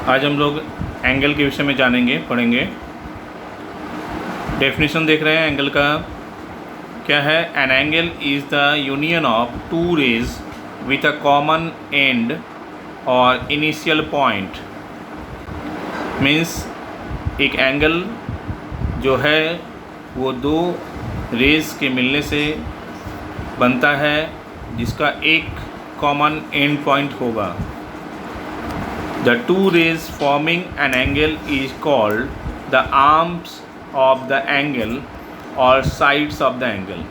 आज हम लोग एंगल के विषय में पढ़ेंगे। डेफिनेशन देख रहे हैं एंगल का क्या है। An angle is the union of two rays with a common end और इनिशियल पॉइंट। मीन्स एक एंगल जो है वो दो रेज के मिलने से बनता है जिसका एक कॉमन एंड पॉइंट होगा। The two rays forming an angle is called the arms of the angle or sides of the angle.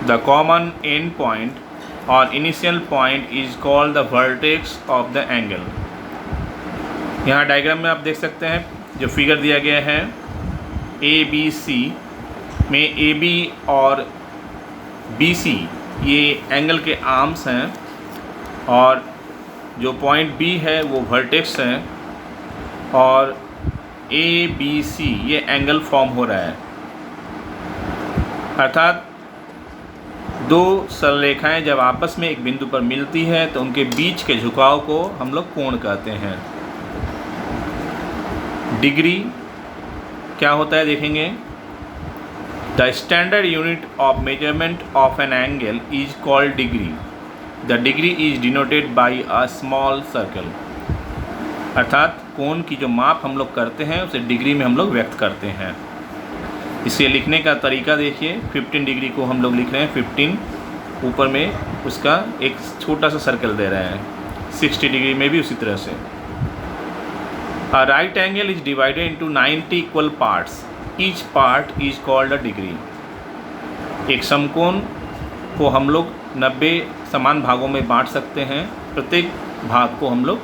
The common end point or initial point is called the vertex of the angle. यहाँ diagram में आप देख सकते हैं जो figure दिया गया है ABC में AB और BC ये एंगल के आर्म्स हैं और जो पॉइंट B है वो वर्टेक्स है और ABC ये एंगल फॉर्म हो रहा है। अर्थात दो सरलरेखाएं जब आपस में एक बिंदु पर मिलती है तो उनके बीच के झुकाव को हम लोग कोण कहते हैं। डिग्री क्या होता है देखेंगे। The standard unit of measurement of an angle is called degree. The degree is denoted by a small circle. अर्थात कोण की जो माप हम लोग करते हैं उसे डिग्री में हम लोग व्यक्त करते हैं। इसे लिखने का तरीका देखिए। 15 डिग्री को हम लोग लिख रहे हैं 15, ऊपर में उसका एक छोटा सा सर्कल दे रहे हैं। 60 डिग्री में भी उसी तरह से। अ right angle is divided into 90 equal parts. Each part is called a degree. एक समकोण को हम लोग 90 समान भागों में बांट सकते हैं। प्रत्येक भाग को हम लोग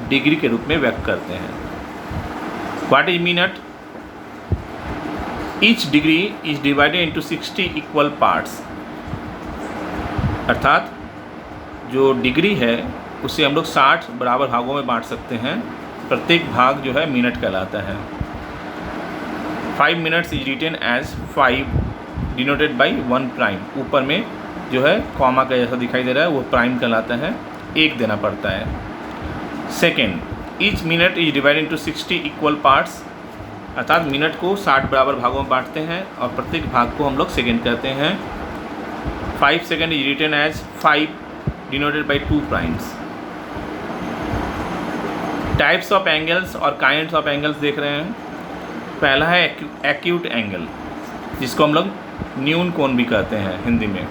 डिग्री के रूप में व्यक्त करते हैं। What is minute? Each degree is divided into 60 equal parts. अर्थात जो डिग्री है उसे हम लोग 60 बराबर भागों में बांट सकते हैं। प्रत्येक भाग जो है मिनट कहलाता है। 5 minutes is written as 5 denoted by 1 prime. ऊपर में जो है कॉमा का जैसा दिखाई दे रहा है वो प्राइम कहलाता है, एक देना पड़ता है। Second, each minute is divided into 60 equal parts. अर्थात मिनट को 60 बराबर भागों में बांटते हैं और प्रत्येक भाग को हम लोग सेकेंड कहते हैं। 5 second is written as 5 denoted by 2 primes. Types of angles और काइंड्स ऑफ एंगल्स देख रहे हैं। पहला है एक्यूट एंगल, जिसको हम लोग न्यून कोण भी कहते हैं हिंदी में।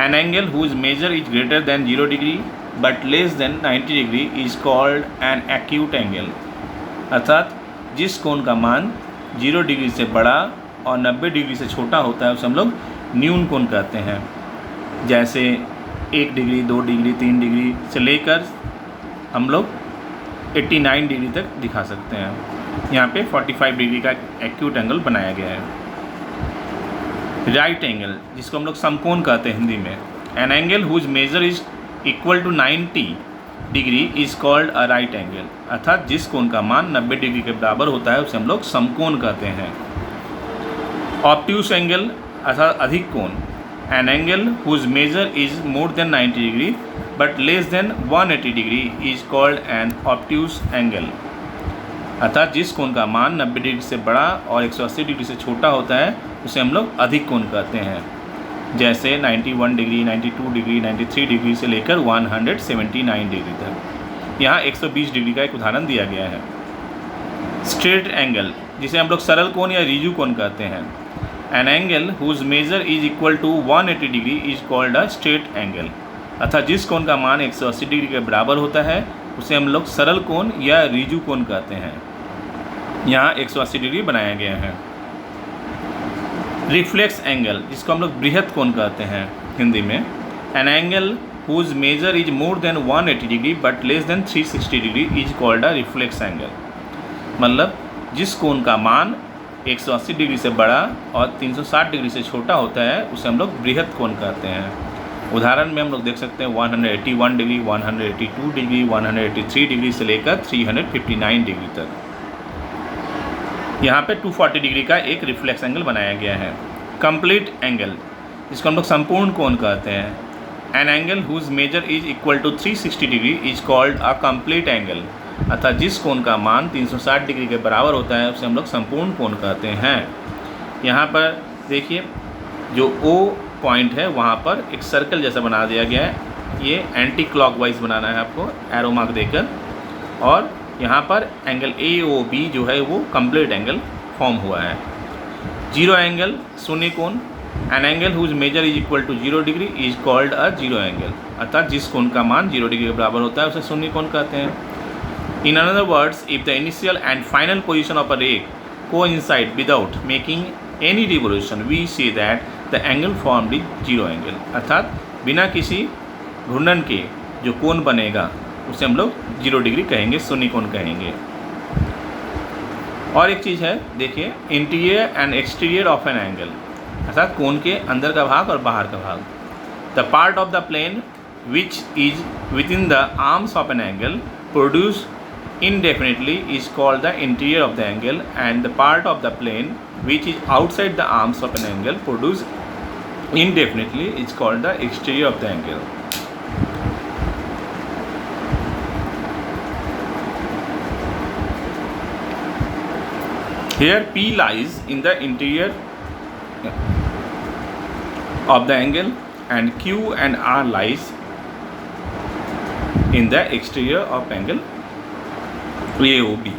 An angle whose measure is greater than 0 degree but less than 90 degree is called an acute angle. अर्थात जिस कोण का मान 0 डिग्री से बड़ा और 90 डिग्री से छोटा होता है उसे हम लोग न्यून कोण कहते हैं। जैसे 1 डिग्री, 2 डिग्री, 3 डिग्री से लेकर हम लोग 89 डिग्री तक दिखा सकते हैं। यहाँ पे 45 डिग्री का एक्यूट एंगल बनाया गया है। राइट एंगल, जिसको हम लोग समकोण कहते हैं हिंदी में। An angle whose measure is equal to 90 degree is called a right angle. अर्थात जिस कोण का मान 90 डिग्री के बराबर होता है उसे हम लोग समकोण कहते हैं। ऑब्ट्यूस एंगल अर्थात अधिक कोण। An angle whose measure is more than 90 degree but less than 180 degree is called an obtuse angle. अर्थात जिस कोण का मान 90 डिग्री से बड़ा और 180 डिग्री से छोटा होता है उसे हम लोग अधिक कोण कहते हैं। जैसे 91 डिग्री, 92 डिग्री, 93 डिग्री से लेकर 179 डिग्री तक। यहाँ 120 डिग्री का एक उदाहरण दिया गया है। स्ट्रेट एंगल, जिसे हम लोग सरल कोण या रिजु कोण कहते हैं। An angle whose measure is equal to 180 degree is called a straight angle. अर्थात जिस कोण का मान 180 डिग्री के बराबर होता है उसे हम लोग सरल कोण या रिजु कोण कहते हैं। यहाँ 180 डिग्री बनाया गया है। रिफ्लेक्स एंगल, जिसको हम लोग बृहत कोण कहते हैं हिंदी में। An angle whose measure is more than 180 degree but less than 360 degree is called a reflex angle. मतलब जिस कोण का मान 180 डिग्री से बड़ा और 360 डिग्री से छोटा होता है उसे हम लोग बृहत कोण कहते हैं। उदाहरण में हम लोग देख सकते हैं 181 डिग्री, 182 डिग्री, 183 डिग्री से लेकर 359 डिग्री तक। यहाँ पे 240 डिग्री का एक रिफ्लेक्स एंगल बनाया गया है। कंप्लीट एंगल, जिसको हम लोग संपूर्ण कोण कहते हैं। An angle whose measure is equal to 360 degree is called a complete angle. अर्थात जिस कोण का मान 360 डिग्री के बराबर होता है उसे हम लोग संपूर्ण कोण कहते हैं। यहाँ पर देखिए जो O पॉइंट है वहाँ पर एक सर्कल जैसा बना दिया गया है, ये एंटी क्लॉकवाइज बनाना है आपको एरो मार्क देकर, और यहाँ पर एंगल AOB जो है वो कंप्लीट एंगल फॉर्म हुआ है। जीरो एंगल शून्य कोण, an angle whose measure is equal to 0 degree is called a zero angle, अर्थात जिस कोण का मान 0 डिग्री के बराबर होता है उसे शून्य कोण कहते हैं। In another words, if the initial and final position of a ray coincide without making any revolution we say that the angle formed is zero angle, अर्थात बिना किसी घूर्णन के जो कोण बनेगा उसे हम लोग 0 डिग्री कहेंगे, शून्य कोण कहेंगे। और एक चीज़ है देखिए, interior and exterior of an angle, अर्थात कोण के अंदर का भाग और बाहर का भाग। The part of the plane which is within the arms of an angle produce indefinitely is called the interior of the angle, and the part of the plane which is outside the arms of an angle produced indefinitely is called the exterior of the angle. Here P lies in the interior of the angle and Q and R lies in the exterior of angle AOB.